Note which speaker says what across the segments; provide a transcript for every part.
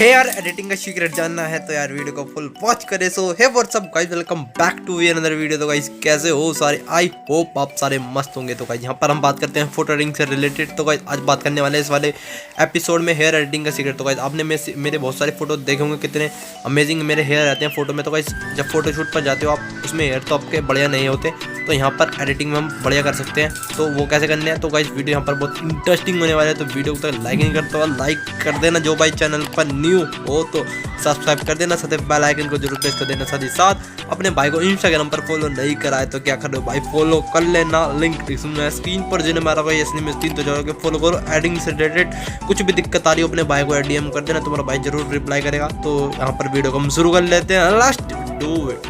Speaker 1: यार एडिटिंग का सीक्रेट जानना है तो यार वीडियो को फुल वॉच करे। So hey what's up guys, welcome back to another video. तो गाइस कैसे हो सारे, आई होप आप सारे मस्त होंगे। तो गाइस यहाँ पर हम बात करते हैं फोटो एडिटिंग से रिलेटेड। तो गाइस आज बात करने वाले हैं इस वाले एपिसोड में हेयर एडिटिंग का सीक्रेट। तो गाइस आपने मेरे बहुत सारे फोटो देखे होंगे, कितने अमेजिंग मेरे हेयर रहते हैं फोटो में। तो गाइस जब फोटो शूट पर जाते हो आप, उसमें हेयर तो आपके बढ़िया नहीं होते, तो यहाँ पर एडिटिंग में हम बढ़िया कर सकते हैं। तो वो कैसे करने हैं, तो गाइस वीडियो यहाँ पर बहुत इंटरेस्टिंग होने वाला है। तो वीडियो को तो लाइक नहीं करता हो, लाइक कर देना। जो भाई चैनल पर न्यू हो तो सब्सक्राइब कर देना, साथ ही बेल आइकन को जरूर प्रेस कर देना। साथ ही साथ अपने भाई को इंस्टाग्राम पर फॉलो नहीं कराए तो क्या करो भाई, फॉलो कर लेना। लिंक डिस्क्रिप्शन स्क्रीन पर जिन्हें मारा भाई यश निमेश 3 तो जाओगे फॉलो करो। एडिटिंग से रिलेटेड कुछ भी दिक्कत आ रही हो अपने भाई को डीएम कर देना, तुम्हारा भाई जरूर रिप्लाई करेगा। तो यहाँ पर वीडियो को हम शुरू कर लेते हैं। Last do it.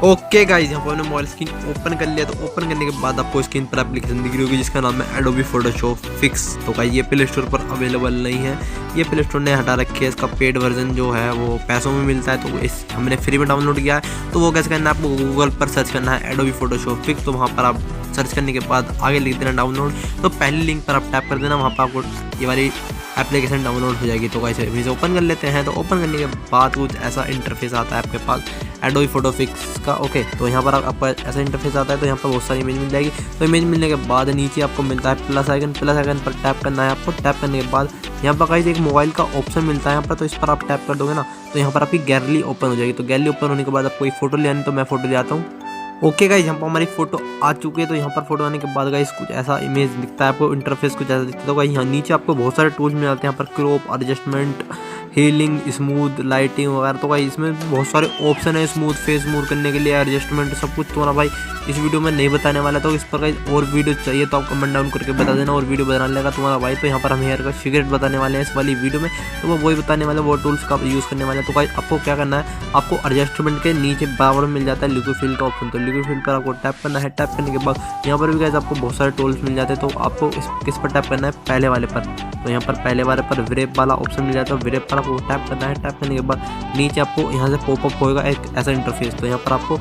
Speaker 1: Okay guys, यहाँ पर हमने मोबाइल स्क्रीन ओपन कर लिया। तो ओपन करने के बाद आपको स्क्रीन पर एप्लीकेशन दिख रही होगी जिसका नाम है एडोबी फोटोशॉप फिक्स। तो गाइज ये प्ले स्टोर पर अवेलेबल नहीं है, ये प्ले स्टोर ने हटा रखी है। इसका पेड वर्जन जो है वो पैसों में मिलता है, तो इस हमने फ्री में डाउनलोड किया है। तो वो कैसे करना है, आपको गूगल पर सर्च करना है एडोबी फोटोशॉप फिक्स। तो वहाँ पर आप सर्च करने के बाद आगे लिख देना डाउनलोड। तो पहली लिंक पर आप टैप कर देना, वहाँ पर आपको ये वाली एप्लीकेशन डाउनलोड हो जाएगी। तो गाइस इसे ओपन कर लेते हैं। तो ओपन करने के बाद कुछ ऐसा इंटरफेस आता है आपके पास एडोबी फोटो फिक्स का। ओके, तो यहाँ पर आपको ऐसा इंटरफेस आता है। तो यहाँ पर बहुत सारी इमेज मिल जाएगी। तो इमेज मिलने के बाद नीचे आपको मिलता है प्लस आइकन पर टैप करना है आपको। टैप करने के बाद यहाँ पर गाइस एक मोबाइल का ऑप्शन मिलता है यहाँ पर। तो इस पर आप टैप कर दोगे ना, तो यहाँ पर आपकी गैलरी ओपन हो जाएगी। तो गैलरी ओपन होने के बाद आपको एक फोटो ले आनी, तो मैं फोटो ले आता हूँ। ओके गाइस, यहाँ पर हमारी फोटो आ चुकी है। तो यहाँ पर फोटो आने के बाद गाइस कुछ ऐसा इमेज दिखता है आपको, इंटरफेस कुछ ऐसा दिखता है। तो गाइस यहाँ नीचे आपको बहुत सारे टूल्स मिल जाते हैं यहाँ पर, crop, adjustment, healing, smooth, lighting वगैरह। तो गाइस इसमें बहुत सारे ऑप्शन है, स्मूथ फेस स्मूथ करने के लिए, एडजस्टमेंट, सब कुछ तुम्हारा भाई इस वीडियो में नहीं बताने वाला। तो इस पर गाइस और वीडियो चाहिए तो आप कमेंट डाउन करके बता देना, और वीडियो बनाने लगा तुम्हारा भाई। तो यहाँ पर हम हेयर का सीक्रेट बताने वाले हैं इस वाली वीडियो में, तो वो वही बताने वाले, वो टूल्स का यूज़ करने वाले हैं। तो गाइस आपको क्या करना है, आपको एडजस्टमेंट के नीचे बराबर में मिल जाता है लिक्विड फिल का ऑप्शन। तो लिक्विड फिल पर आपको टैप करना है। टैप करने के बाद यहाँ पर भी गाइस आपको बहुत सारे टूल्स मिल जाते हैं। तो आपको किस पर टैप करना है, पहले वाले पर। तो यहाँ पर पहले वाले पर व्रेप वाला ऑप्शन मिल जाता है, व्रेप पर आपको टैप करना है। टैप करने के बाद नीचे आपको यहाँ से पॉपअप होएगा एक ऐसा इंटरफेस। तो यहाँ पर आपको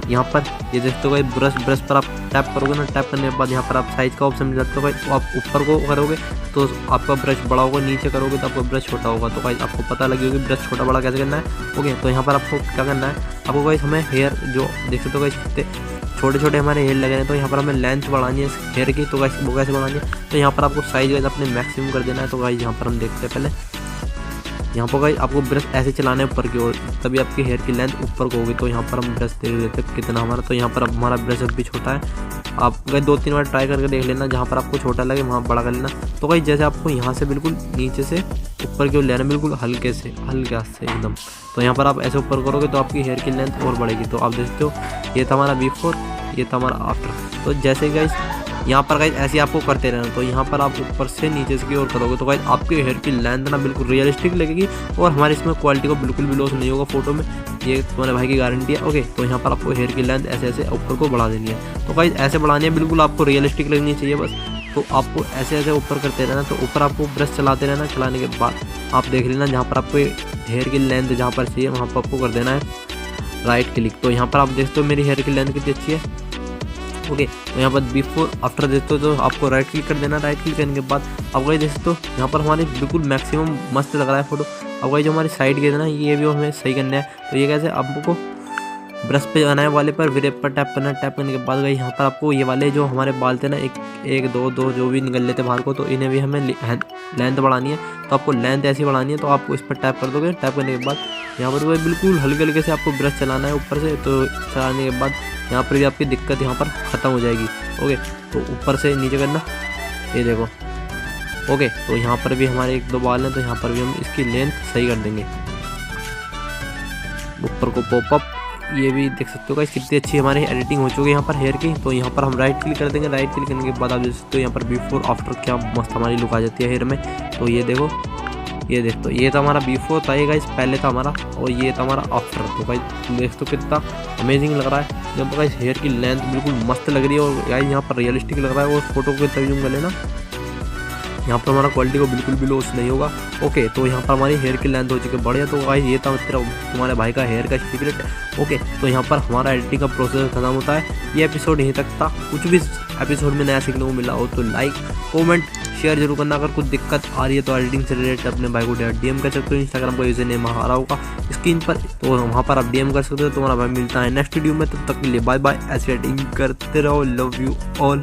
Speaker 1: यहाँ पर ये देखते हो ब्रश पर आप टैप करोगे ना, टैप करने के बाद यहाँ पर आप साइज का ऑप्शन मिल जाता है। भाई तो आप ऊपर को करोगे तो आपका ब्रश बड़ा होगा, नीचे करोगे तो आपका ब्रश छोटा होगा। तो भाई आपको पता लगी होगी ब्रश छोटा बड़ा कैसे करना है। ओके, तो यहाँ पर आपको क्या करना है, आपको भाई हमें हेयर जो देख सकते हो कितने छोटे छोटे हमारे हेयर लगे हैं। तो यहाँ पर हमें लेंथ बढ़ानी है इस हेयर की। तो गाइस वो कैसे बढ़ानी है, तो यहाँ पर आपको साइज अपने मैक्सिमम कर देना है। तो गाइस यहाँ पर हम देखते हैं पहले, यहाँ पर गाइस आपको ब्रश ऐसे चलाना है ऊपर की ओर, तभी आपकी हेयर की लेंथ ऊपर को होगी। तो यहाँ पर हम ब्रश देख लेते हैं कितना हमारा। तो यहाँ पर अब हमारा ब्रश भी छोटा है। आप गाइस 2-3 बार ट्राई करके देख लेना, जहाँ पर आपको छोटा लगे वहाँ बड़ा कर लेना। तो गाइस जैसे आपको यहाँ से बिल्कुल नीचे से ऊपर की ओर लेना, बिल्कुल हल्के से एकदम। तो यहाँ पर आप ऐसे ऊपर करोगे तो आपकी हेयर की लेंथ और बढ़ेगी। तो आप देखते हो ये था हमारा बिफोर, ये था हमारा आफ्टर। तो जैसे गाइस यहाँ पर गाइस ऐसे आपको करते रहना। तो यहाँ पर आप ऊपर से नीचे की ओर करोगे तो गाइस आपके हेयर की लेंथ ना बिल्कुल रियलिस्टिक लगेगी, और हमारे इसमें क्वालिटी को बिल्कुल भी लॉस नहीं होगा फोटो में, ये तुम्हारे भाई की गारंटी है। ओके, तो यहाँ पर आपको हेयर की लेंथ ऐसे ऐसे ऊपर को बढ़ा देनी है। तो गाइस ऐसे बढ़ानी है, बिल्कुल आपको रियलिस्टिक लगनी चाहिए बस। तो आपको ऐसे ऐसे ऊपर करते रहना। तो ऊपर आपको ब्रश चलाते रहना, चलाने के बाद आप देख लेना जहाँ पर आपको हेयर की लेंथ जहाँ पर चाहिए वहाँ पर आपको कर देना है राइट क्लिक। तो यहाँ पर आप देखते हो मेरी हेयर की लेंथ कितनी अच्छी है। ओके, तो यहाँ पर बिफोर आफ्टर देखते हो तो आपको राइट क्लिक कर देना। राइट क्लिक करने के बाद आप गाइस देखते हो यहाँ पर हमारी बिल्कुल मैक्सिमम मस्त लग रहा है फोटो। अब गाइस जो हमारी साइड के ना ये भी हमें सही करना है। तो ये कैसे, आपको ब्रश पे जाना है वाले पर, व्रेप पर टैप करना है। टैप करने के बाद गाइस यहाँ पर आपको ये वाले जो हमारे बाल थे ना, एक दो जो भी निकल लेते बाहर को, तो इन्हें भी हमें लेंथ बढ़ानी है। तो आपको लेंथ ऐसी बढ़ानी है, तो आपको इस पर टैप कर दोगे। टैप करने के बाद यहाँ पर बिल्कुल हल्के हल्के से आपको ब्रश चलाना है ऊपर से। तो चलाने के बाद यहाँ पर भी आपकी दिक्कत यहाँ पर ख़त्म हो जाएगी। ओके, तो ऊपर से नीचे करना, ये देखो। ओके, तो यहाँ पर भी हमारे 1-2 बाल हैं, तो यहाँ पर भी हम इसकी लेंथ सही कर देंगे। ऊपर को पॉपअप, ये भी देख सकते हो गाइस कितनी अच्छी हमारी एडिटिंग हो चुकी है यहाँ पर हेयर की। तो यहाँ पर हम राइट क्लिक कर देंगे। राइट क्लिक करने के बाद आप देख सकते हो यहाँ पर बिफोर आफ्टर क्या मस्त हमारी लुक आ जाती है हेयर में। तो ये देखो, ये देखो, ये था हमारा बिफोर था ये गाइस, पहले था हमारा, और ये था हमारा आफ्टर। तो गाइस देख तो कितना अमेजिंग लग रहा है। जब गाइस हेयर की लेंथ बिल्कुल मस्त लग रही है, और गाइस यहाँ पर रियलिस्टिक लग रहा है। और फोटो को तभी जूम कर लेना, यहाँ पर हमारा क्वालिटी को बिल्कुल भी लॉस नहीं होगा। ओके, तो यहाँ पर हमारी हेयर की लेंथ हो चुकी है बढ़िया। तो गाइस ये था तुम्हारे भाई का हेयर का सीक्रेट। ओके, तो यहाँ पर हमारा एडिटिंग का प्रोसेस खत्म होता है। ये एपिसोड यहीं तक था। कुछ भी एपिसोड में नया सीखने को मिला हो तो लाइक कमेंट शेयर जरूर करना। अगर कुछ दिक्कत आ रही है तो एडिटिंग से रिलेटेड अपने भाई को डीएम कर सकते हो। इंस्टाग्राम का यूजर नेम आ रहा होगा स्क्रीन पर, तो वहाँ पर आप डीएम कर सकते हो। तुम्हारा भाई मिलता है नेक्स्ट वीडियो में, तब तक के लिए बाय बाय। ऐसे एडिटिंग करते रहो। Love you all.